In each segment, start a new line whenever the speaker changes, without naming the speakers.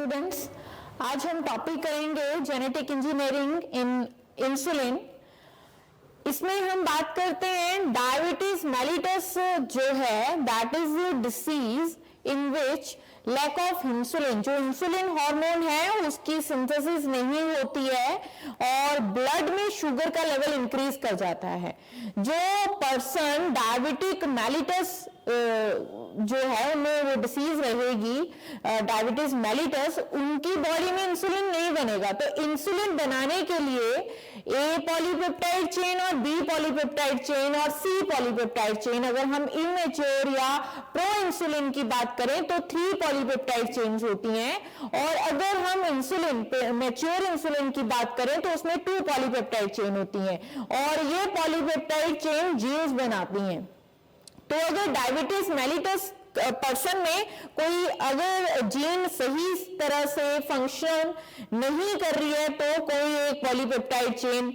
Students, आज हम topic करेंगे जेनेटिक इंजीनियरिंग इन इंसुलिन। इसमें हम बात करते हैं डायबिटीज मेलिटस जो है that is disease in which lack of insulin, जो इंसुलिन हार्मोन है उसकी सिंथेसिस नहीं होती है और ब्लड में शुगर का लेवल इंक्रीज कर जाता है। जो पर्सन डायबिटिक मेलिटस जो है उनमें वो डिसीज रहेगी डायबिटीज मेलिटस, उनकी बॉडी में इंसुलिन नहीं बनेगा। तो इंसुलिन बनाने के लिए ए पॉलीपेप्टाइड चेन और बी पॉलीपेप्टाइड चेन और सी पॉलीपेप्टाइड चेन, अगर हम इमेच्योर या प्रो इंसुलिन की बात करें तो 3 पॉलीपेप्टाइड चेन्स होती हैं, और अगर हम इंसुलिन मैच्योर इंसुलिन की बात करें तो उसमें 2 पॉलीपेप्टाइड चेन होती हैं, और ये पॉलीपेप्टाइड चेन जीन्स बनाती हैं। तो अगर डायबिटीज मेलिटस पर्सन में कोई अगर जीन सही तरह से फंक्शन नहीं कर रही है तो कोई एक पॉलीपेप्टाइड चेन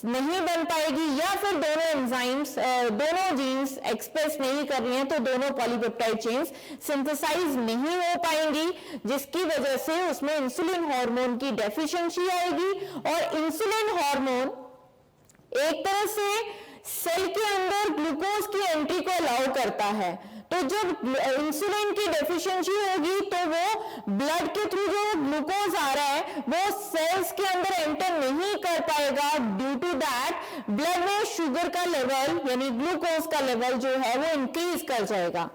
नहीं बन पाएगी, या फिर दोनों एंजाइम्स दोनों जीन्स एक्सप्रेस नहीं कर रही हैं तो दोनों पॉलीपेप्टाइड चेन्स सिंथेसाइज नहीं हो पाएंगी, जिसकी वजह से उसमें इंसुलिन हार्मोन की डेफिशिएंसी आएगी। और इंसुलिन हार्मोन एक तरह से सेल के अंदर ग्लूकोज की एंट्री को अलाउ करता है। तो जब इंसुलिन की डेफिशिएंसी होगी तो वो ब्लड के थ्रू जो ग्लूकोज आ रहा है वो सेल्स के अंदर एंटर नहीं कर पाएगा, ड्यू टू दैट ब्लड में शुगर का लेवल यानी ग्लूकोज का लेवल जो है वो इंक्रीज कर जाएगा।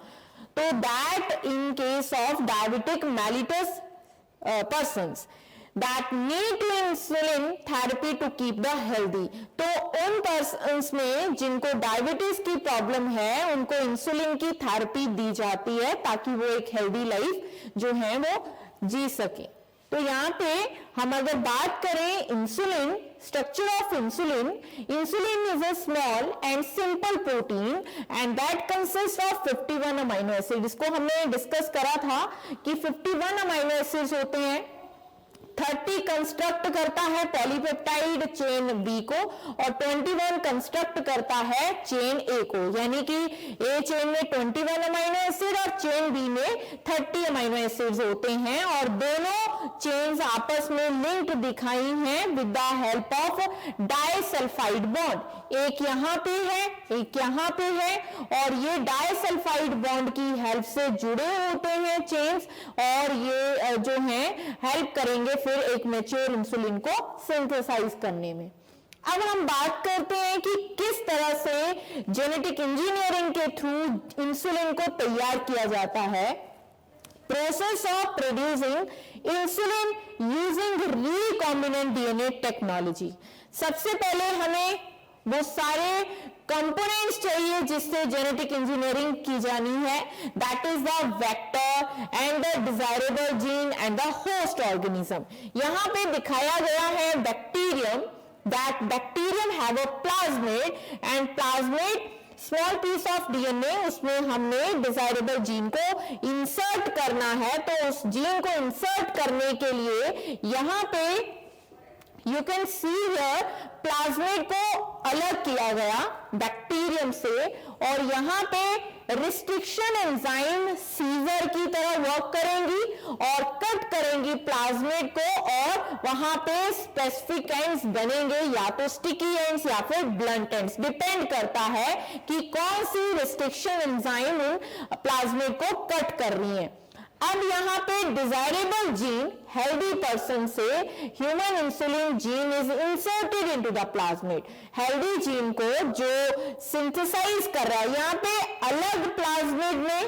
तो that in case of diabetic mellitus persons that need to insulin therapy to keep the healthy, तो उन पर्सन्स में जिनको डायबिटीज की प्रॉब्लम है उनको इंसुलिन की थेरेपी दी जाती है ताकि वो एक हेल्दी लाइफ जो है वो जी सके। तो यहाँ पे हम अगर बात करें insulin, structure of insulin, insulin is a small and simple protein and that consist of 51 amino acid. इसको हमने डिस्कस करा था कि 51 अमाइनो एसिड्स होते हैं, 30 कंस्ट्रक्ट करता है पॉलीपेप्टाइड चेन बी को और 21 कंस्ट्रक्ट करता है चेन ए को, यानी कि ए चेन में 21 अमाइनो एसिड और चेन बी में 30 अमाइनो एसिड्स होते हैं, और दोनों चेन्स आपस में लिंक्ड दिखाई हैं with the help of disulphide bond. एक यहां पे है, एक यहां पे है, और ये डाइसल्फाइड बॉन्ड की हेल्प से जुड़े होते हैं चेन्स, और ये जो है हेल्प करेंगे फिर एक मैच्योर इंसुलिन को सिंथेसाइज करने में। अब हम बात करते हैं कि किस तरह से जेनेटिक इंजीनियरिंग के थ्रू इंसुलिन को तैयार किया जाता है। Process of producing insulin using recombinant DNA technology. सबसे पहले हमें वो सारे कंपोनेंट्स चाहिए जिससे जेनेटिक इंजीनियरिंग की जानी है, that is the vector and the desirable gene and the host organism. यहां पे दिखाया गया है bacterium, that bacterium have a plasmid and plasmid small piece of DNA, उसमें हमने डिजायरेबल जीन को इंसर्ट करना है। तो उस जीन को इंसर्ट करने के लिए यहां पे you can see here plasmid को अलग किया गया बैक्टीरियम से, और यहां पे रिस्ट्रिक्शन एंजाइम सीजर की तरह वर्क करेंगी और कट करेंगी प्लाज्मिड को, और वहां पे स्पेसिफिक एंड्स बनेंगे, या तो स्टिकी एंड्स या फिर ब्लंट एंड्स, डिपेंड करता है कि कौन सी रिस्ट्रिक्शन एंजाइम प्लाज्मिड को कट कर रही है। अब यहां पे डिजायरेबल जीन हेल्दी पर्सन से human insulin gene is inserted into the plasmid. Healthy gene को जो सिंथेसाइज कर रहा है, यहां पे अलग प्लाज्मिड में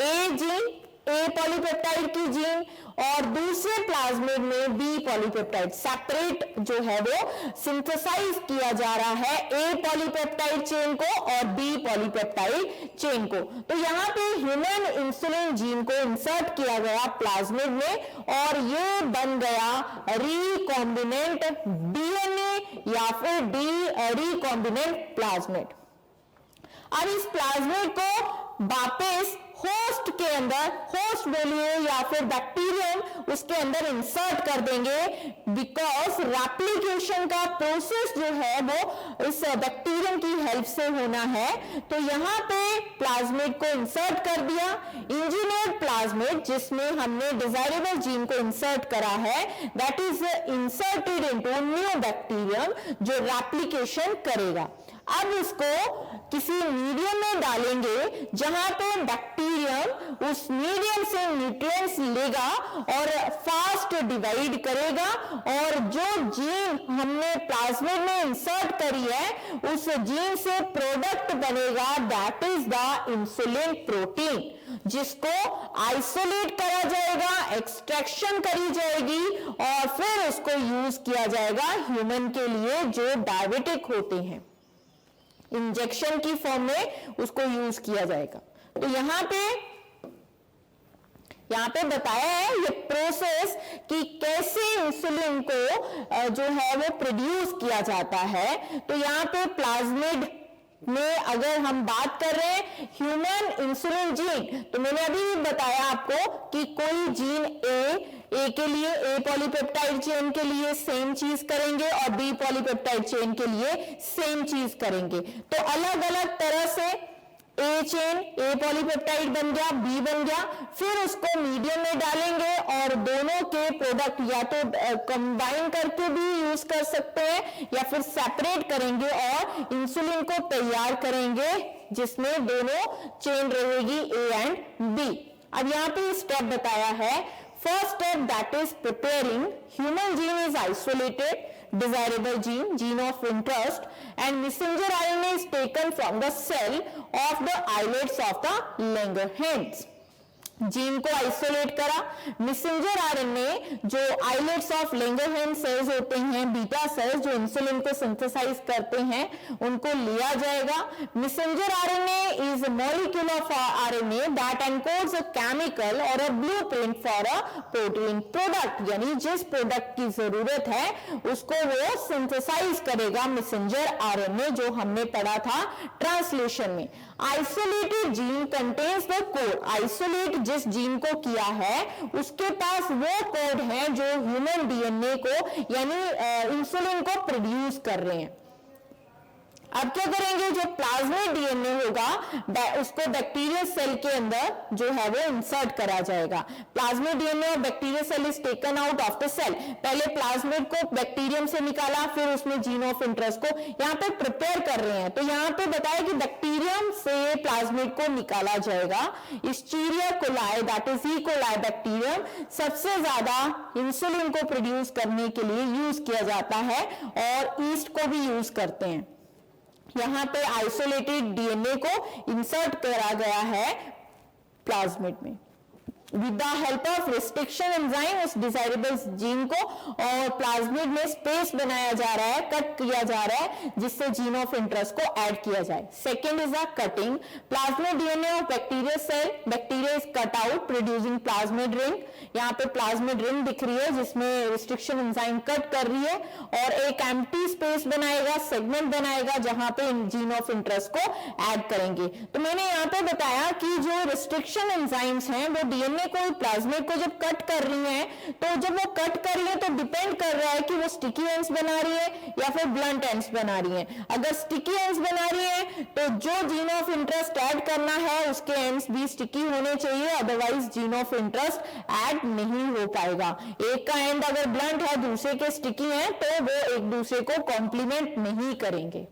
ए जीन, ए पॉलीपेप्टाइड की जीन, और दूसरे प्लाज्मिड में बी पॉलीपेप्टाइड सेपरेट जो है वो सिंथेसाइज किया जा रहा है ए पॉलीपेप्टाइड चेन को और बी पॉलीपेप्टाइड चेन को। तो यहां पे ह्यूमन इंसुलिन जीन को इंसर्ट किया गया प्लाज्मिड में, और ये बन गया रिकॉम्बिनेंट डीएनए या फिर रिकॉम्बिनेंट प्लाज्मिड। अब इस प्लाज्मिड को वापस होस्ट के अंदर होस्ट बोलिए या फिर बैक्टीरियम उसके अंदर इंसर्ट कर देंगे, बिकॉज रेप्लिकेशन का प्रोसेस जो है वो इस बैक्टीरियम की हेल्प से होना है। तो यहाँ पे प्लाज्मिड को इंसर्ट कर दिया, इंजीनियर्ड प्लाज्मिड जिसमें हमने डिजायरेबल जीन को इंसर्ट करा है, that is inserted into new bacterium जो रेप्लिकेशन करेगा। अब इसको किसी मीडियम में डालेंगे जहां पे बैक्टीरियम उस मीडियम से न्यूट्रिएंट्स लेगा और फास्ट डिवाइड करेगा, और जो जीन हमने प्लाज्मिड में इंसर्ट करी है उस जीन से प्रोडक्ट बनेगा, that is the insulin protein, जिसको आइसोलेट करा जाएगा, एक्सट्रैक्शन करी जाएगी और फिर उसको यूज किया जाएगा ह्यूमन के लिए जो डायबिटिक होते हैं। इंजेक्शन की फॉर्म में उसको यूज किया जाएगा। तो यहां पे बताया है ये प्रोसेस कि कैसे इंसुलिन को जो है वो प्रोड्यूस किया जाता है। तो यहाँ पे प्लाज्मिड में अगर हम बात कर रहे हैं ह्यूमन इंसुलिन जीन, तो मैंने अभी बताया आपको कि कोई जीन ए के लिए ए पॉलीपेप्टाइड चेन के लिए सेम चीज करेंगे और बी पॉलीपेप्टाइड चेन के लिए सेम चीज करेंगे। तो अलग अलग तरह से ए चेन ए पॉलीपेप्टाइड बन गया, बी बन गया, फिर उसको मीडियम में डालेंगे और दोनों के प्रोडक्ट या तो कंबाइन करके भी यूज कर सकते हैं या फिर सेपरेट करेंगे और इंसुलिन को तैयार करेंगे जिसमें दोनों चेन रहेगी ए एंड बी। अब यहाँ पे स्टेप बताया है, first step that is preparing human gene is isolated desirable gene of interest, and messenger RNA is taken from the cell of the islets of the Langerhans। जीन को isolate करा, messenger RNA जो islets of Langerhans cells होते हैं, beta cells जो insulin को synthesise करते हैं, उनको लिया जाएगा। Messenger RNA is molecule of RNA that encodes a chemical or a blueprint for a protein product, यानी जिस प्रोडक्ट की जरूरत है उसको वो सिंथेसाइज करेगा मैसेंजर आरएनए, जो हमने पढ़ा था ट्रांसलेशन में। Isolated gene contains the code, isolate जिस जीन को किया है उसके पास वो कोड है जो ह्यूमन डीएनए को यानी इंसुलिन को प्रोड्यूस कर रहे हैं। अब क्या करेंगे, जो प्लाज्मिड डीएनए होगा उसको बैक्टीरियल सेल के अंदर जो है वो इंसर्ट करा जाएगा। प्लाज्मिड डीएनए और bacterial cell is taken out of the cell, पहले प्लाज्मिड को बैक्टीरियम से निकाला, फिर उसमें जीन ऑफ इंटरेस्ट को यहाँ पे प्रिपेयर कर रहे हैं। तो यहाँ पे बताया कि बैक्टीरियम से प्लाज्मिड को निकाला जाएगा। Escherichia coli that is E coli bacterium सबसे ज्यादा इंसुलिन को प्रोड्यूस करने के लिए यूज किया जाता है और ईस्ट को भी यूज करते हैं। यहां पे आइसोलेटेड डीएनए को इंसर्ट करा गया है प्लाज्मिड में with the help of restriction enzyme उस डिजायरेबल जीन को, और प्लाज्मिड में स्पेस बनाया जा रहा है, कट किया जा रहा है जिससे जीन ऑफ इंटरेस्ट को ऐड किया जाए। Second is a cutting, plasmid DNA of bacterial cell, bacteria is cut out producing plasmid ring. यहाँ पे प्लाज्मिड रिंग दिख रही है जिसमें रिस्ट्रिक्शन एंजाइम कट कर रही है और एक एम्प्टी स्पेस बनाएगा, सेगमेंट बनाएगा जहां पे जीन ऑफ इंटरेस्ट को ऐड करेंगे। तो मैंने यहाँ पे बताया कि जो रिस्ट्रिक्शन एंजाइम्स हैं वो डीएनए को प्लाज्मिड को जब कट कर रही हैं, तो जब वो कट कर रही है तो डिपेंड कर रहा है कि वो स्टिकी एंड्स बना रही है या फिर ब्लंट एंड्स बना रही है। अगर स्टिकी एंड्स बना रही है तो जो जीन ऑफ इंटरेस्ट ऐड करना है उसके एंड्स भी स्टिकी होने चाहिए, otherwise gene of interest add नहीं हो पाएगा। एक का एंड अगर ब्लंट है दूसरे के स्टिकी है तो वो एक दूसरे को कॉम्प्लीमेंट नहीं करेंगे।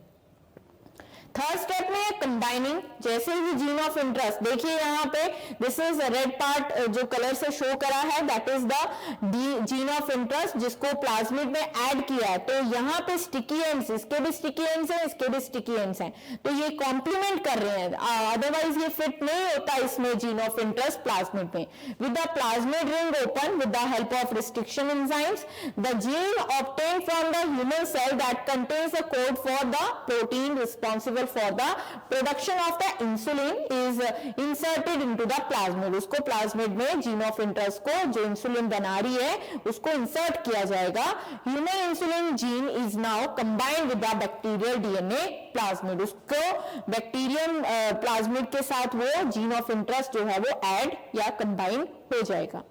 थर्ड स्टेप में कंबाइनिंग, जैसे ही जीन ऑफ इंटरेस्ट, देखिए यहाँ पे दिस इज रेड पार्ट जो कलर से शो करा है that is the gene of interest जिसको प्लाज्मिड में ऐड किया है। तो यहाँ पे स्टिकी एंड्स, इसके भी स्टिकी एंड्स हैं, इसके भी स्टिकी एंड्स हैं, तो ये कॉम्प्लीमेंट कर रहे हैं, अदरवाइज ये फिट नहीं होता इसमें जीन ऑफ इंटरेस्ट प्लाज्मिड में। With the plasmid ring open with the help of restriction enzymes, the gene obtain from the human cell that contains the code for the protein responsible for the production of the insulin is inserted into the plasmid. उसको plasmid में gene of interest को जो insulin बना रही है उसको insert किया जाएगा। Human insulin gene is now combined with the bacterial DNA plasmid. उसको बैक्टीरियम प्लाज्मिड के साथ वो जीन ऑफ इंटरेस्ट जो है वो ऐड या कंबाइन हो जाएगा।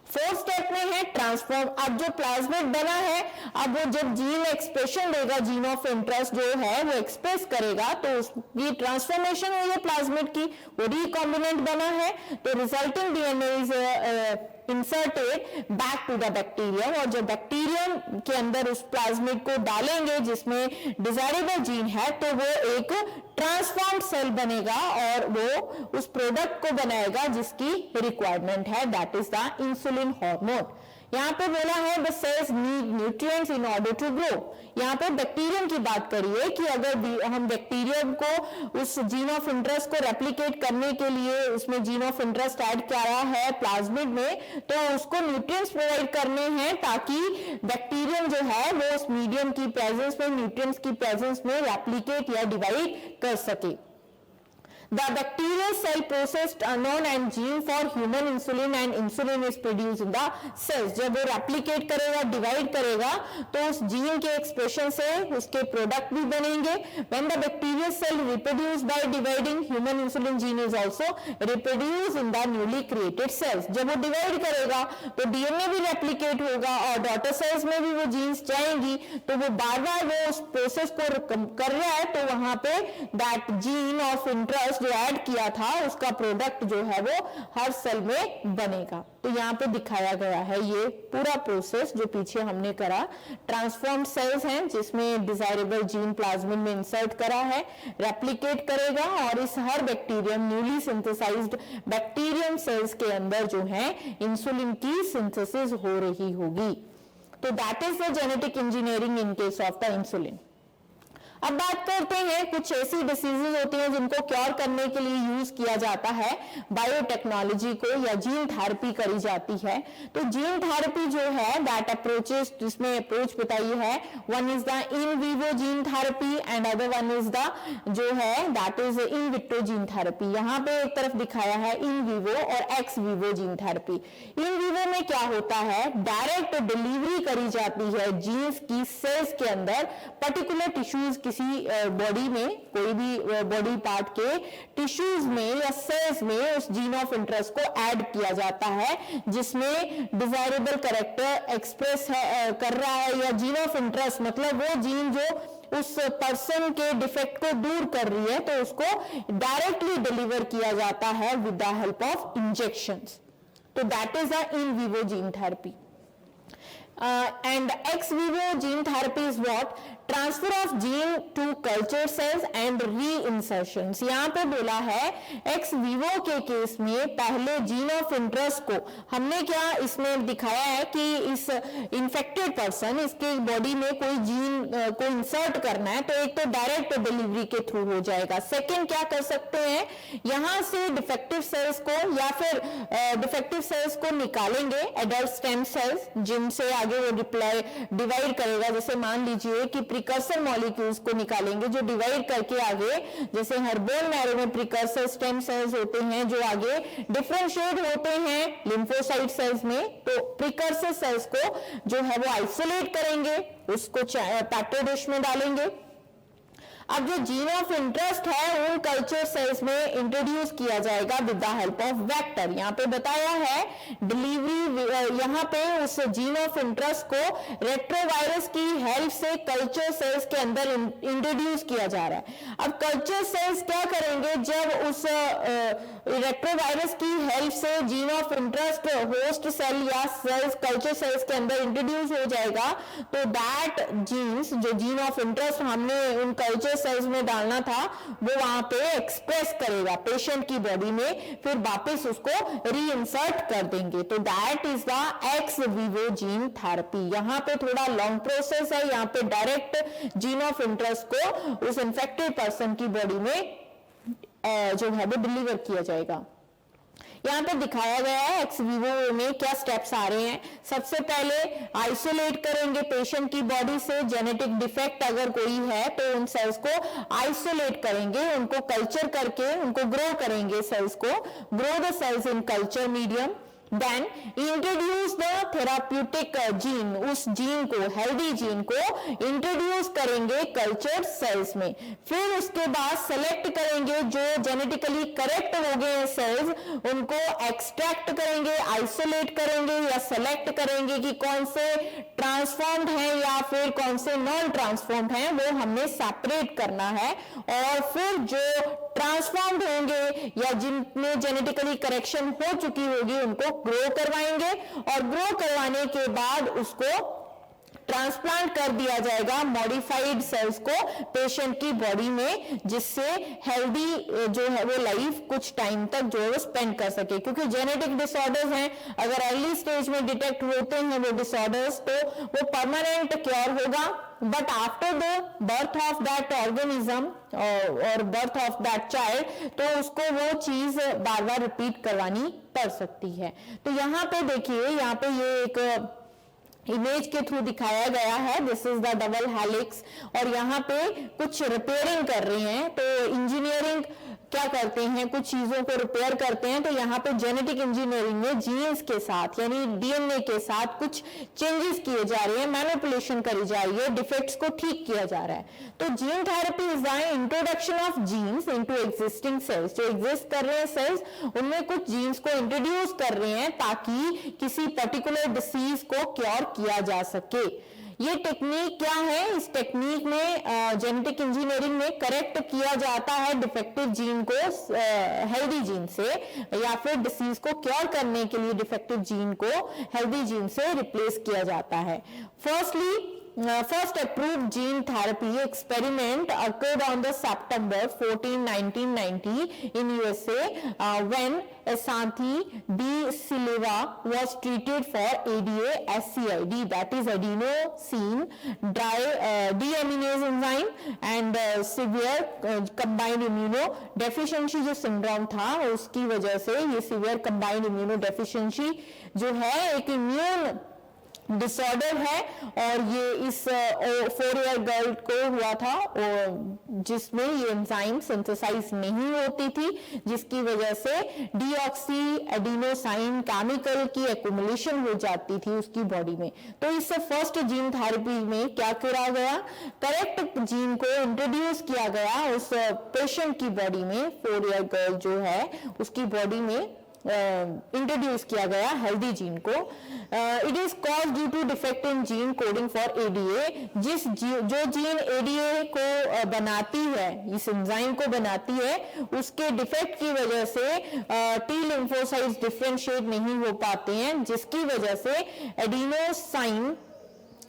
फोर्थ स्टेप में है ट्रांसफॉर्म। अब जो प्लाज्मिड बना है, अब वो जब जीन एक्सप्रेशन देगा, जीन ऑफ इंटरेस्ट जो है वो एक्सप्रेस करेगा, तो उसकी ट्रांसफॉर्मेशन हुई है प्लाज्मिड की, वो रिकॉम्बिनेंट बना है, तो resulting DNA is inserted back to the bacterium. और जब बैक्टीरियम के अंदर उस प्लाज्मिड को डालेंगे जिसमें डिजायरेबल जीन है, तो वो एक ट्रांसफॉर्म्ड सेल बनेगा और वो उस प्रोडक्ट को बनाएगा जिसकी रिक्वायरमेंट है, that is the insulin hormone. यहाँ पे बोला है the cells need nutrients in order to grow. यहाँ पे बैक्टीरियम की बात करिए कि अगर हम बैक्टीरियम को उस जीन ऑफ इंटरेस्ट को रेप्लिकेट करने के लिए उसमें जीन ऑफ इंटरेस्ट ऐड किया है प्लाज्मिड में, तो उसको न्यूट्रिएंट्स प्रोवाइड करने हैं ताकि बैक्टीरियम जो है वो उस मीडियम की प्रेजेंस में, न्यूट्रिएंट्स की प्रेजेंस में रेप्लिकेट या डिवाइड कर सके। The bacterial cell processed unknown and gene for human insulin and insulin is produced in the cells। जब वो रेप्लिकेट करेगा, डिवाइड करेगा, तो उस जीन के एक्सप्रेशन से उसके प्रोडक्ट भी बनेंगे। When the bacterial cell reproduce by dividing, human insulin gene is also reproduced in the newly created cells। जब वो डिवाइड करेगा तो डीएनए भी रेप्लिकेट होगा और डॉटर सेल्स में भी वो जीन्स जाएंगी, तो वो बार बार वो उस प्रोसेस को कर रहा है, तो वहां पे दैट जीन ऑफ इंटरेस्ट जो ऐड किया था उसका प्रोडक्ट जो है वो हर सेल में बनेगा। तो यहाँ पे दिखाया गया है ये पूरा प्रोसेस जो पीछे हमने करा। ट्रांसफॉर्म्ड सेल्स हैं जिसमें डिजायरेबल जीन प्लाज्मिड में इंसर्ट करा है, रेप्लिकेट करेगा और इस हर bacterium newly synthesised bacterium cells के अंदर जो है इंसुलिन की सिंथेसिस हो रही होगी। तो that is the genetic engineering in case of the insulin. अब बात करते हैं कुछ ऐसी डिसीजेज होती हैं जिनको क्योर करने के लिए यूज किया जाता है बायोटेक्नोलॉजी को या जीन थेरेपी करी जाती है। तो जीन थेरेपी जो है दैट अप्रोचेस, जिसमें अप्रोच बताई है, one is the in vivo gene therapy and other one is the जो है that is in vitro gene therapy. यहाँ पे एक तरफ दिखाया है इन वीवो और x Vivo gene therapy. In vivo में क्या होता है, डायरेक्ट डिलीवरी करी जाती है जीन्स की सेल्स के अंदर, पर्टिकुलर टिश्यूज किसी बॉडी में, कोई भी बॉडी पार्ट के टिश्यूज में या सेल्स में उस जीन ऑफ इंटरेस्ट को ऐड किया जाता है जिसमें डिजायरेबल कैरेक्टर एक्सप्रेस कर रहा है, या जीन ऑफ इंटरेस्ट मतलब वो जीन जो उस पर्सन के डिफेक्ट को दूर कर रही है, तो उसको डायरेक्टली डिलीवर किया जाता है with the help of injections. तो that is the in vivo gene therapy. And ex vivo gene therapy is what? Transfer of gene to culture cells and reinsertions। यहाँ पे बोला है ex vivo के case में पहले जीन ऑफ इंटरेस्ट को हमने क्या इसमें दिखाया है कि इस इन्फेक्टेड पर्सन, इसके बॉडी में कोई जीन को इंसर्ट करना है, तो एक तो डायरेक्ट डिलीवरी के थ्रू हो जाएगा। सेकेंड क्या कर सकते हैं, यहाँ से डिफेक्टिव सेल्स को या फिर डिफेक्टिव सेल्स को निकालेंगे, एडल्ट स्टेम सेल्स, जिनसे आगे वो डिवाइड करेगा। जैसे मान लीजिए कि प्रिकर्सर मॉलिक्यूल्स को निकालेंगे जो डिवाइड करके आगे, जैसे हर बोन मैरो में प्रिकर्सर स्टेम सेल्स होते हैं जो आगे डिफरेंशिएट होते हैं लिम्फोसाइट सेल्स में, तो प्रिकर्सर सेल्स को जो है वो आइसोलेट करेंगे, उसको पैट्री डिश में डालेंगे। अब जो जीन ऑफ इंटरेस्ट है उन कल्चर सेल्स में इंट्रोड्यूस किया जाएगा with the help of vector. यहाँ पे बताया है डिलीवरी, यहाँ पे उस जीन ऑफ इंटरेस्ट को रेट्रोवायरस की हेल्प से कल्चर सेल्स के अंदर इंट्रोड्यूस किया जा रहा है। अब कल्चर सेल्स क्या करेंगे, जब उस रेट्रोवायरस की हेल्प से gene of interest host cell या सेल्स कल्चर सेल्स के अंदर इंट्रोड्यूस हो जाएगा, तो दैट जीन्स, जो जीन ऑफ इंटरेस्ट हमने उन कल्चर सेल्स में डालना था, वो वहां पे एक्सप्रेस करेगा पेशेंट की बॉडी में, फिर वापस उसको रीइंसर्ट कर देंगे। तो that is the x Vivo gene therapy. यहाँ पे थोड़ा लॉन्ग प्रोसेस है, यहाँ पे डायरेक्ट जीन ऑफ इंटरेस्ट को उस इन्फेक्टेड पर्सन की बॉडी में जो है वो डिलीवर किया जाएगा। यहाँ पे दिखाया गया है एक्स विवो में क्या स्टेप्स आ रहे हैं। सबसे पहले आइसोलेट करेंगे पेशेंट की बॉडी से, जेनेटिक डिफेक्ट अगर कोई है तो उन सेल्स को आइसोलेट करेंगे, उनको कल्चर करके उनको ग्रो करेंगे, सेल्स को grow the cells in culture medium. Then introduce the therapeutic gene, उस जीन को, हेल्दी जीन को इंट्रोड्यूस करेंगे कल्चर सेल्स में। फिर उसके बाद सेलेक्ट करेंगे जो जेनेटिकली करेक्ट हो गए हैं सेल्स, उनको एक्सट्रैक्ट करेंगे, आइसोलेट करेंगे या सेलेक्ट करेंगे कि कौन से ट्रांसफॉर्म्ड हैं या फिर कौन से नॉन ट्रांसफॉर्म्ड हैं, वो हमने सेपरेट करना है। और फिर जो ट्रांसफॉर्म्ड होंगे या जिनमें जेनेटिकली करेक्शन हो चुकी होगी उनको ग्रो करवाएंगे, और ग्रो करवाने के बाद उसको ट्रांसप्लांट कर दिया जाएगा मॉडिफाइड सेल्स को पेशेंट की बॉडी में, जिससे हेल्दी जो है वो लाइफ कुछ टाइम तक जो है वो स्पेंड कर सके। क्योंकि जेनेटिक डिसऑर्डर्स हैं, अगर अर्ली स्टेज में डिटेक्ट होते हैं वो डिसऑर्डर्स तो वो परमानेंट क्योर होगा, but after the birth of that organism और बर्थ ऑफ दैट चाइल्ड तो उसको वो चीज बार बार रिपीट करवानी पड़ सकती है। तो यहाँ पे देखिए, यहाँ पे ये एक इमेज के थ्रू दिखाया गया है, this is the double helix, और यहाँ पे कुछ रिपेयरिंग कर रहे हैं। तो इंजीनियरिंग क्या करते हैं, कुछ चीजों को रिपेयर करते हैं। तो यहाँ पे जेनेटिक इंजीनियरिंग में जीन्स के साथ यानी डीएनए के साथ कुछ चेंजेस किए जा रहे हैं, मैनिपुलेशन करी जा रही है, डिफेक्ट्स को ठीक किया जा रहा है। तो gene therapy is the introduction of genes into existing cells. जो एग्जिस्ट कर रहे हैं सेल्स, उनमें कुछ जीन्स को इंट्रोड्यूस कर रहे हैं ताकि किसी पर्टिकुलर डिसीज को क्योर किया जा सके। ये टेक्निक क्या है, इस टेक्निक में जेनेटिक इंजीनियरिंग में करेक्ट किया जाता है डिफेक्टिव जीन को हेल्दी जीन से, या फिर डिसीज को क्योर करने के लिए डिफेक्टिव जीन को हेल्दी जीन से रिप्लेस किया जाता है। First approved gene therapy experiment occurred on the September 14, 1990 in USA when Ashanti De Silva was treated for ADA-SCID, that is adenosine deaminase enzyme and severe combined immunodeficiency जो syndrome था उसकी वजह से ये severe combined immunodeficiency जो है एक immune disorder है, और ये इस 4 ईयर गर्ल को हुआ था जिसमें ये एंजाइम सिंथेसाइज नहीं होती थी, जिसकी वजह से डीऑक्सी एडिनोसाइन केमिकल की एक्युमुलेशन हो जाती थी उसकी बॉडी में। तो इस फर्स्ट जीन थेरेपी में क्या करा गया, करेक्ट जीन को इंट्रोड्यूस किया गया उस पेशेंट की बॉडी में, 4 ईयर गर्ल जो है उसकी बॉडी में इंट्रोड्यूस किया गया हेल्दी जीन को। It is cause due to defect in gene coding for ADA. जो जीन एडीए को बनाती है, इस एंजाइम को बनाती है, उसके डिफेक्ट की वजह से टी लिम्फोसाइट्स डिफरेंशिएट नहीं हो पाते हैं, जिसकी वजह से एडिनोसाइन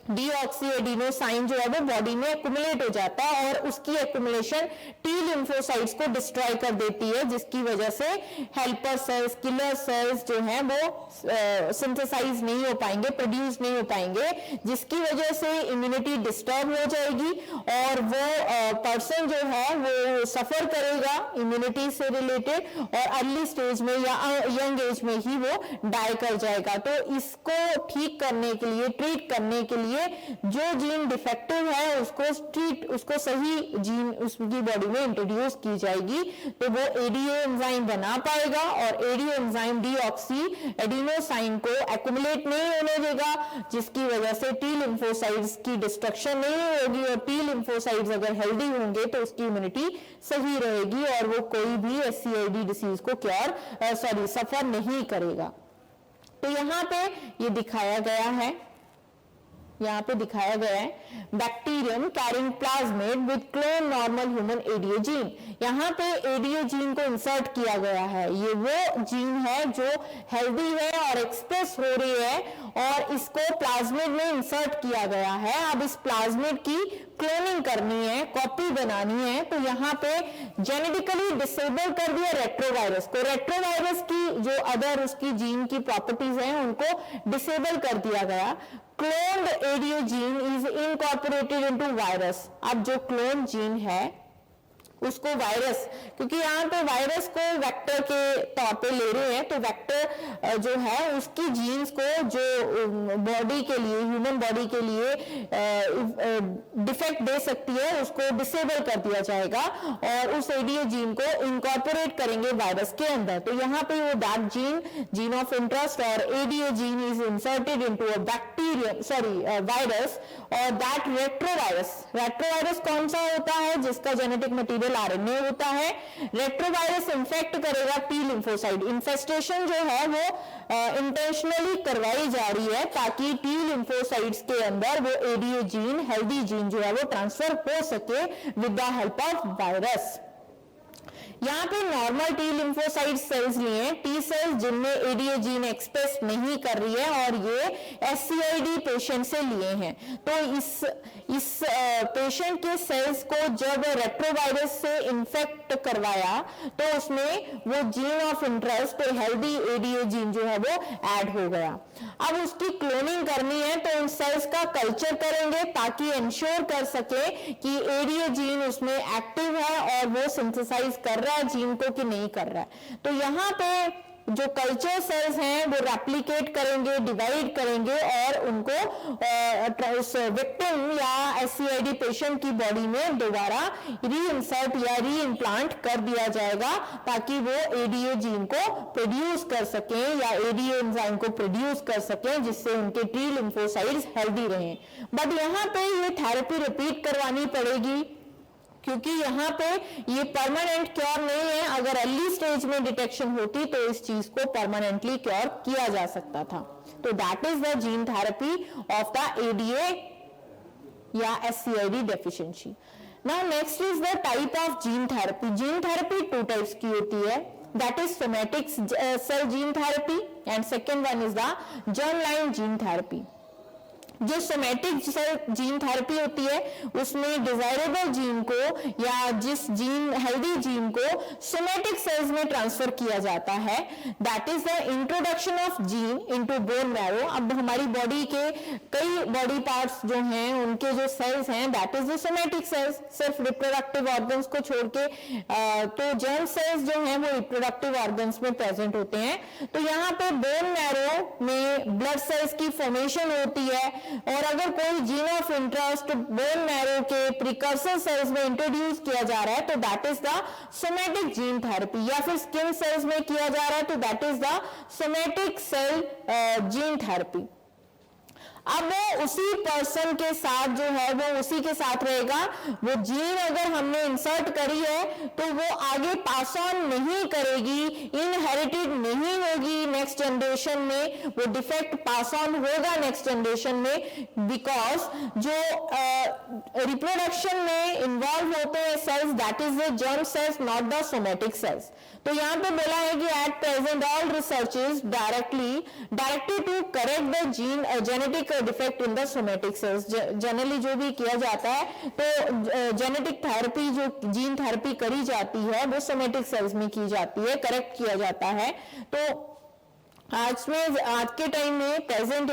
डीऑक्सी एडिनोसाइन जो है वो बॉडी में एक्युमुलेट हो जाता है और उसकी एक्युमुलेशन टी लिम्फोसाइट्स को डिस्ट्रॉय कर देती है, जिसकी वजह से हेल्पर सेल्स, किलर सेल्स जो हैं वो सिंथेसाइज नहीं हो पाएंगे, प्रोड्यूस नहीं हो पाएंगे, जिसकी वजह से इम्यूनिटी डिस्टर्ब हो जाएगी और वो पर्सन जो है वो सफर करेगा इम्यूनिटी से रिलेटेड, और अर्ली स्टेज में या यंग एज में ही वो डाई कर जाएगा। तो इसको ठीक करने के लिए, ट्रीट करने के लिए जो जीन डिफेक्टिव है उसको सही जीन उसकी बॉडी में इंट्रोड्यूस की जाएगी, तो वो एडीए एंजाइम बना पाएगा और एडीए एंजाइम डीऑक्सी एडिनोसाइन को एक्युमुलेट नहीं होने देगा, जिसकी वजह से टी लिम्फोसाइट्स की डिस्ट्रक्शन नहीं होगी, और टी लिम्फोसाइट्स अगर हेल्दी होंगे तो उसकी इम्यूनिटी सही रहेगी और वो कोई भी एससीआईडी डिसीज को सफर नहीं करेगा। तो यहाँ पे ये दिखाया गया है, यहाँ पे दिखाया गया है bacterium carrying plasmid with clone normal human ADA gene. यहाँ पे एडीए जीन को इंसर्ट किया गया है, ये वो जीन है जो हेल्दी है और एक्सप्रेस हो रही है और इसको प्लाज्मिड में इंसर्ट किया गया है। अब इस प्लाज्मिड की क्लोनिंग करनी है, कॉपी बनानी है, तो यहाँ पे जेनेटिकली डिसेबल कर दिया रेट्रोवायरस को। रेट्रोवायरस की जो अदर उसकी जीन की प्रॉपर्टीज हैं उनको डिसेबल कर दिया गया। Cloned ADA gene is incorporated into virus. अब जो क्लोन जीन है उसको वायरस, क्योंकि यहाँ पे वायरस को वेक्टर के तौर पे ले रहे हैं, तो वेक्टर जो है उसकी जीन्स को जो बॉडी के लिए, ह्यूमन बॉडी के लिए डिफेक्ट दे सकती है, उसको डिसेबल कर दिया जाएगा और उस एडीए जीन को इनकॉर्पोरेट करेंगे वायरस के अंदर। तो यहाँ पे वो दैट जीन ऑफ इंटरेस्ट और ADA gene is inserted into a bacteria virus और दैट रेट्रोवायरस कौन सा होता है? जिसका जेनेटिक मटेरियल आरएनए होता है। रेट्रोवायरस इन्फेक्ट करेगा टी लिम्फोसाइट। इन्फेस्टेशन जो है वो इंटेंशनली करवाई जा रही है ताकि टी लिम्फोसाइट्स के अंदर वो एडीए जीन, हेल्दी जीन जो है वो ट्रांसफर हो सके with the help of virus. यहाँ पे नॉर्मल टी लिम्फोसाइट सेल्स लिए, टी सेल्स जिनमें एडीए जीन एक्सप्रेस नहीं कर रही है और ये एससीआईडी पेशेंट से लिए हैं। तो इस पेशेंट के सेल्स को जब रेट्रोवायरस से इन्फेक्ट करवाया तो उसमें वो gene of interest, healthy ADA gene जो है वो ऐड हो गया। अब उसकी क्लोनिंग करनी है तो उन सेल्स का कल्चर करेंगे ताकि इंश्योर कर सके कि एडीए जीन उसमें एक्टिव है और वो सिंथेसाइज कर रहा है जीन को कि नहीं कर रहा है। तो यहाँ पे जो कल्चर सेल्स हैं वो रेप्लिकेट करेंगे, डिवाइड करेंगे और उनको उस विक्टिम या एससीआईडी पेशेंट की बॉडी में दोबारा रीइंसर्ट या रीइम्प्लांट कर दिया जाएगा ताकि वो एडीए जीन को प्रोड्यूस कर सकें या एडीए एंजाइम को प्रोड्यूस कर सकें जिससे उनके टी लिम्फोसाइट्स हेल्दी रहें। बट यहाँ पे ये थेरेपी रिपीट करवानी पड़ेगी क्योंकि यहाँ पे ये परमानेंट क्योर नहीं है। अगर अर्ली स्टेज में डिटेक्शन होती तो इस चीज को परमानेंटली क्योर किया जा सकता था। तो that is the gene therapy of the ADA या SCID deficiency. Now next is the type of gene therapy. Gene therapy 2 types की होती है, that is somatic cell gene therapy and second one is the germ line gene therapy. जो somatic cell gene therapy होती है उसमें desirable gene को या जिस जीन, हेल्दी जीन को सोमैटिक सेल्स में ट्रांसफर किया जाता है, that is the introduction of gene into bone marrow. अब हमारी बॉडी के कई बॉडी पार्ट्स जो हैं उनके जो सेल्स हैं that is the somatic sales, सिर्फ रिप्रोडक्टिव ऑर्गन्स को छोड़ के। तो जर्म सेल्स जो हैं वो रिप्रोडक्टिव ऑर्गन्स में प्रेजेंट होते हैं। तो यहाँ पे बोन मैरो में ब्लड सेल्स की फॉर्मेशन होती है और अगर कोई gene of interest bone marrow के प्रिकर्सर सेल्स में इंट्रोड्यूस किया जा रहा है तो that is the somatic gene therapy, या फिर स्किन सेल्स में किया जा रहा है तो that is the somatic cell gene therapy. अब वो उसी पर्सन के साथ जो है वो उसी के साथ रहेगा। वो जीन अगर हमने इंसर्ट करी है तो वो आगे पास ऑन नहीं करेगी, इनहेरिटेड नहीं होगी नेक्स्ट जनरेशन में, वो डिफेक्ट पास ऑन होगा नेक्स्ट जनरेशन में बिकॉज जो रिप्रोडक्शन में इन्वॉल्व होते हैं cells that is the germ cells not the somatic cells. तो यहाँ पे बोला है कि at present all researches directly to correct the gene genetic defect in the somatic cells. Generally जो भी किया जाता है तो जेनेटिक थेरेपी, जो जीन थेरेपी करी जाती है वो सोमैटिक सेल्स में की जाती है, करेक्ट किया जाता है। तो आज के टाइम में, प्रेजेंट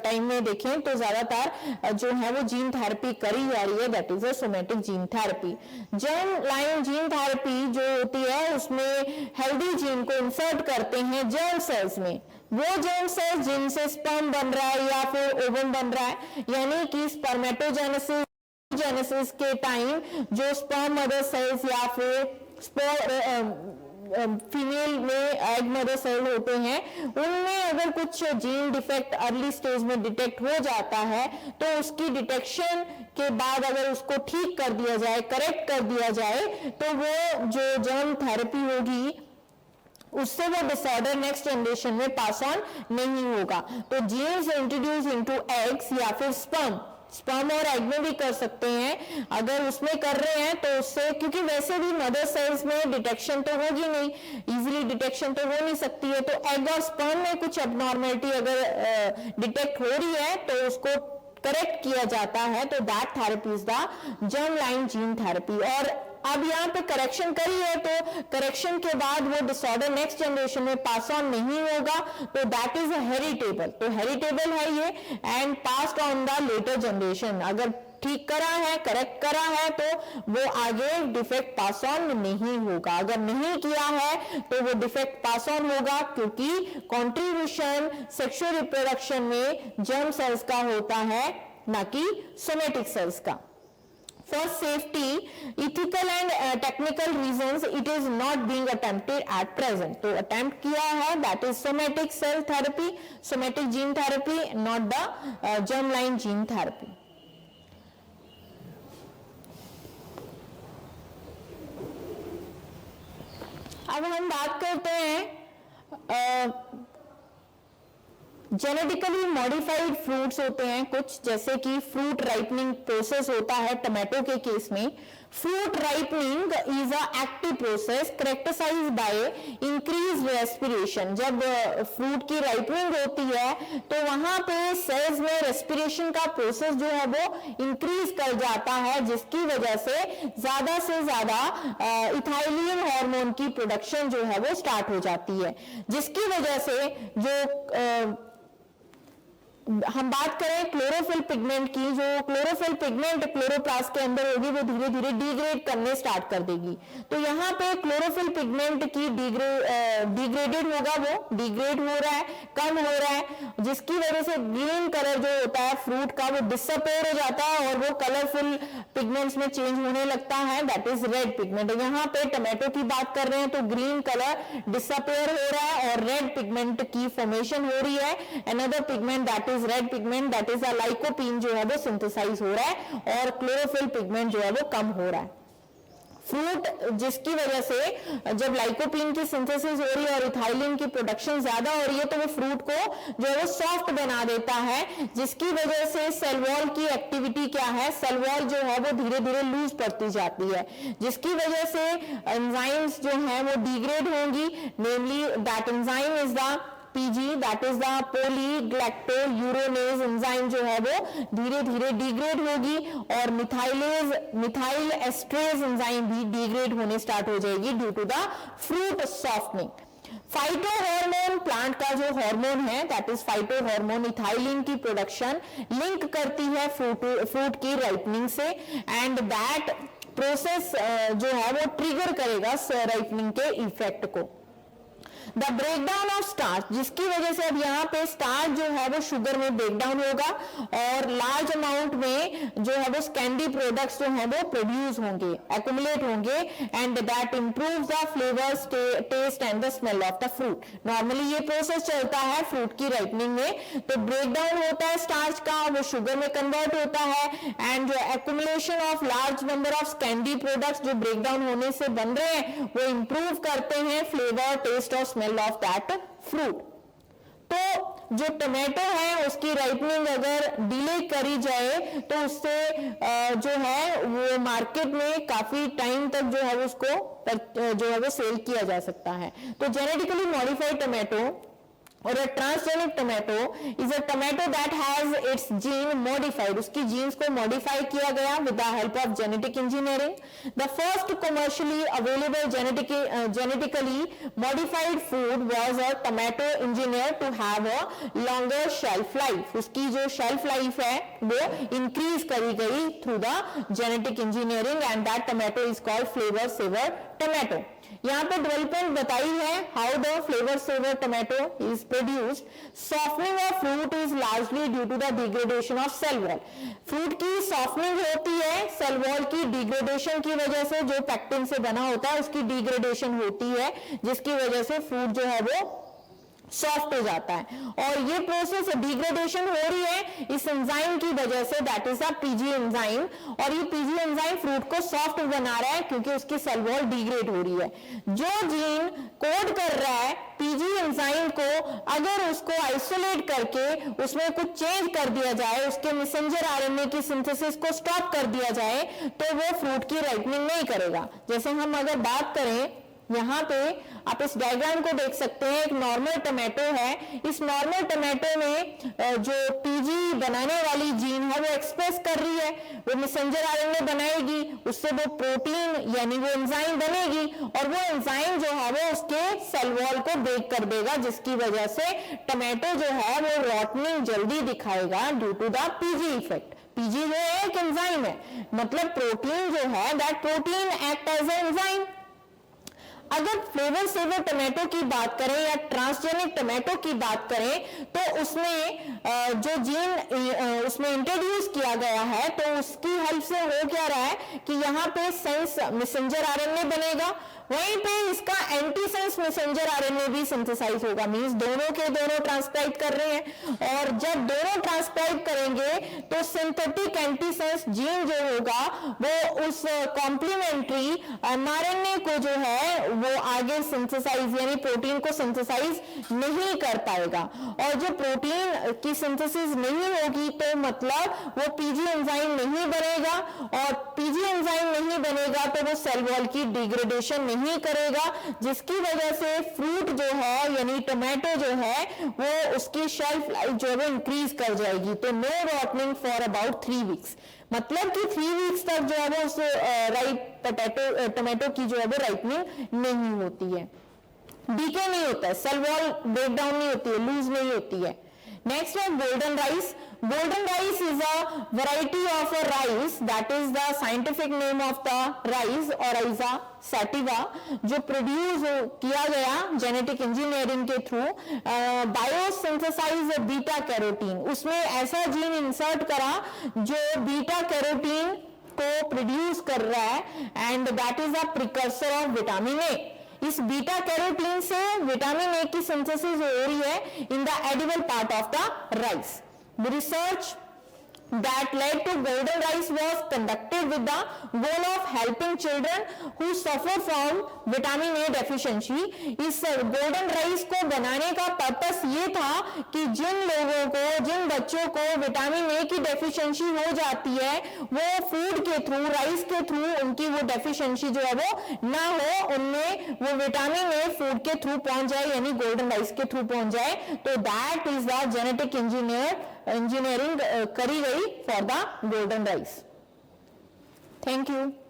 टाइम में देखें तो ज्यादातर जो है वो जीन थेरेपी करी जा रही है, that is a somatic gene therapy. Germ line gene therapy जो होती है उसमें हेल्दी जीन को इंसर्ट करते हैं जर्म सेल्स में। वो जर्म सेल्स जिनसे स्पर्म बन रहा है या फिर ओवम बन रहा है, यानी कि स्पर्मेटोजेनेसिस के टाइम जो स्पर्म मदर सेल्स या फिर फीमेल में एग मदर सेल होते हैं उनमें अगर कुछ जीन डिफेक्ट अर्ली स्टेज में डिटेक्ट हो जाता है तो उसकी डिटेक्शन के बाद अगर उसको ठीक कर दिया जाए, करेक्ट कर दिया जाए तो वो जो जर्म थेरेपी होगी उससे वो डिसऑर्डर नेक्स्ट जनरेशन में पास ऑन नहीं होगा। तो जीन्स इंट्रोड्यूस इनटू एग्स या फिर स्पर्म और एग में भी कर सकते हैं। अगर उसमें कर रहे हैं तो उससे, क्योंकि वैसे भी मदर सेल्स में डिटेक्शन तो होगी नहीं, इजीली डिटेक्शन तो हो नहीं सकती है, तो एग और स्पर्म में कुछ एबनॉर्मलिटी अगर डिटेक्ट हो रही है तो उसको करेक्ट किया जाता है। तो that therapy is the germ line gene therapy. और अब यहाँ पे करेक्शन करी है तो करेक्शन के बाद वो डिसऑर्डर नेक्स्ट जनरेशन में पास ऑन नहीं होगा, तो दैट इज हेरिटेबल। तो हेरिटेबल है ये and passed on the later generation. अगर ठीक करा है, करेक्ट करा है, तो वो आगे डिफेक्ट पास ऑन नहीं होगा। अगर नहीं किया है तो वो डिफेक्ट पास ऑन होगा, क्योंकि कंट्रीब्यूशन सेक्सुअल रिप्रोडक्शन में जर्म सेल्स का होता है, ना कि सोमेटिक सेल्स का। For safety, ethical and technical reasons, it is not being attempted at present. तो attempt किया है, that is somatic cell therapy, somatic gene therapy, not the germline gene therapy. अब हम बात करते हैं जेनेटिकली मॉडिफाइड फ्रूट्स होते हैं कुछ, जैसे कि फ्रूट राइपनिंग प्रोसेस होता है टमाटो के केस में। Fruit ripening is a active process characterised by increased respiration. जब फ्रूट की राइपनिंग होती है तो वहां पे सेल्स में रेस्पिरेशन का प्रोसेस जो है वो इंक्रीज कर जाता है, जिसकी वजह से से ज्यादा इथाइलिन हार्मोन की प्रोडक्शन जो है वो स्टार्ट हो जाती है, जिसकी वजह से जो हम बात करें क्लोरोफिल पिगमेंट की, जो क्लोरोफिल पिगमेंट क्लोरोप्लास्ट के अंदर होगी वो धीरे धीरे डिग्रेड करने स्टार्ट कर देगी। तो यहाँ पे क्लोरोफिल पिगमेंट की डिग्रेडेड होगा, वो डिग्रेड हो रहा है, कम हो रहा है, जिसकी वजह से ग्रीन कलर जो होता है फ्रूट का वो डिसअपेयर हो जाता है और वो कलरफुल पिगमेंट्स में चेंज होने लगता है, दैट इज रेड पिगमेंट। यहाँ पे टमाटो की बात कर रहे हैं तो ग्रीन कलर डिसअपेयर हो रहा है और रेड पिगमेंट की फॉर्मेशन हो रही है। Another pigment that is red pigment, that is a lycopene जो है वो सिंथेसाइज हो रहा है और क्लोरोफिल पिगमेंट जो है वो कम हो रहा है। फ्रूट जिसकी वजह से जब लाइकोपीन की सिंथेसिस हो रही है और इथाइलिन की प्रोडक्शन ज्यादा हो रही है तो वो फ्रूट को जो है वो सॉफ्ट बना देता है, जिसकी वजह से सेल वॉल की एक्टिविटी क्या है, सेल वॉल जो है वो धीरे धीरे लूज पड़ती जाती है, जिसकी वजह से एंजाइम्स जो हैं वो डिग्रेड होंगी। Namely that enzyme is the PG, that is the polyglucuronase enzyme जो है वो धीरे धीरे डिग्रेड होगी और मिथाइल एस्ट्रेज एंजाइम भी डिग्रेड होने स्टार्ट हो जाएगी due to the fruit softening. Phyto hormone plant का जो हार्मोन है, that is phyto hormone, ethylene की प्रोडक्शन लिंक करती है फ्रूट की राइपनिंग से, एंड दैट प्रोसेस जो है वो ट्रिगर करेगा राइपनिंग के इफेक्ट को। द ब्रेकडाउन ऑफ स्टार्च, जिसकी वजह से अब यहाँ पे स्टार्च जो है वो शुगर में ब्रेकडाउन होगा और लार्ज अमाउंट में जो है वो स्कैंडी प्रोडक्ट्स जो है वो प्रोड्यूस होंगे, एक्युमुलेट होंगे, and that improves the flavour, taste and the smell of the fruit. Normally ये प्रोसेस चलता है फ्रूट की राइपनिंग में, तो ब्रेकडाउन होता है स्टार्च का, वो शुगर में कन्वर्ट होता है, एंड जो accumulation of large number of Scandi products जो ब्रेकडाउन होने से बन रहे हैं वो इंप्रूव करते हैं फ्लेवर, टेस्ट और स्मेल ऑफ दैट फ्रूट। तो जो टमाटो है उसकी राइपनिंग अगर डिले करी जाए तो उससे जो है वो मार्केट में काफी टाइम तक जो है उसको जो है वो सेल किया जा सकता है। तो जेनेटिकली मॉडिफाइड टमाटो और a transgenic tomato is a tomato that has its gene modified, उसकी genes को modify किया गया with the help of genetic engineering. The first commercially available genetically modified food was a tomato engineered to have a longer shelf life. उसकी जो shelf life है वो increase करी गई through the genetic engineering, and that tomato is called flavor saver tomato. यहाँ पे development बताई है how the flavour saver tomato is produced. Softening of fruit is largely due to the degradation of cell wall. Fruit की softening होती है cell wall की degradation की वजह से, जो पैक्टिन से बना होता है उसकी डिग्रेडेशन होती है, जिसकी वजह से फ्रूट जो है वो सॉफ्ट हो जाता है। और ये प्रोसेस डिग्रेडेशन हो रही है इस एंजाइम की वजह से, that is a PG enzyme, और ये पीजी एंजाइम फ्रूट को सॉफ्ट बना रहा है क्योंकि उसकी सेल वॉल डिग्रेड हो रही है। जो जीन कोड कर रहा है पीजी एंजाइम को, अगर उसको आइसोलेट करके उसमें कुछ चेंज कर दिया जाए, उसके मैसेंजर आरएनए की सिंथेसिस को स्टॉप कर दिया जाए, तो वो फ्रूट की राइपनिंग नहीं करेगा। जैसे हम अगर बात करें, यहाँ पे आप इस डायग्राम को देख सकते हैं, एक नॉर्मल टमाटो है। इस नॉर्मल टमाटो में जो पीजी बनाने वाली जीन है वो एक्सप्रेस कर रही है, वो मैसेंजर आरएनए बनाएगी, उससे वो प्रोटीन यानी वो एंजाइम बनेगी, और वो एंजाइम जो है वो उसके सेल वॉल को ब्रेक कर देगा, जिसकी वजह से टमाटो जो है वो रॉटनिंग जल्दी दिखाएगा due to the PG effect. PG जो है एक एंजाइम है, मतलब प्रोटीन जो है that protein act as a enzyme. अगर फ्लेवर सेवर टोमेटो की बात करें या ट्रांसजेनिक टोमेटो की बात करें तो उसमें जो जीन उसमें इंट्रोड्यूस किया गया है तो उसकी हेल्प से हो क्या रहा है कि यहाँ पे सेंस मैसेंजर आरएनए बनेगा, वहीं पे इसका एंटीसेंस मैसेंजर आरएनए भी सिंथेसाइज होगा, मींस दोनों के दोनों ट्रांसक्राइब कर रहे हैं, और जब दोनों ट्रांसक्राइब करेंगे तो सिंथेटिक एंटीसेंस जीन जो होगा वो उस कॉम्प्लीमेंट्री एमआरएनए को जो है वो आगे सिंथेसाइज यानी प्रोटीन को सिंथेसाइज नहीं कर पाएगा, और जो प्रोटीन की सिंथेसिस नहीं होगी तो मतलब वो पीजी एंजाइम नहीं बनेगा, और पीजी एंजाइम नहीं बनेगा तो वो सेल वॉल की डिग्रेडेशन नहीं करेगा, जिसकी वजह से फ्रूट जो है यानी टोमेटो जो है वो उसकी शेल्फ लाइफ जो है इंक्रीज कर जाएगी। तो no rotting for about 3 weeks, मतलब कि 3 वीक्स तक जो है वो उस राइप टोमेटो की जो है वो राइपनिंग नहीं होती है, डीके नहीं होता है, सेल वॉल ब्रेक डाउन नहीं होती है, लूज नहीं होती है। नेक्स्ट है golden rice. Golden rice is a variety of a rice, that is the scientific name of the rice Oryza sativa, जो प्रोड्यूस किया गया जेनेटिक इंजीनियरिंग के थ्रू बायोसिंथेसाइज बीटा कैरोटीन, उसमें ऐसा जीन इंसर्ट करा जो बीटा कैरोटीन को produce कर रहा है, and that is a precursor of vitamin A. इस बीटा कैरोटीन से विटामिन ए की सिंथेसिस हो रही है in the edible part of the rice. The research that led to golden rice was conducted with the goal of helping children who suffer from vitamin A deficiency। इस golden rice को बनाने का purpose ये था कि जिन लोगों को, जिन बच्चों को विटामिन ए की डेफिशिएंसी हो जाती है वो फूड के थ्रू, राइस के थ्रू उनकी वो डेफिशिएंसी जो है वो ना हो, उनमें वो विटामिन ए फूड के थ्रू पहुंच जाए यानी गोल्डन राइस के थ्रू पहुंच जाए। तो that is the genetic engineering करी गई for the golden rice. Thank you.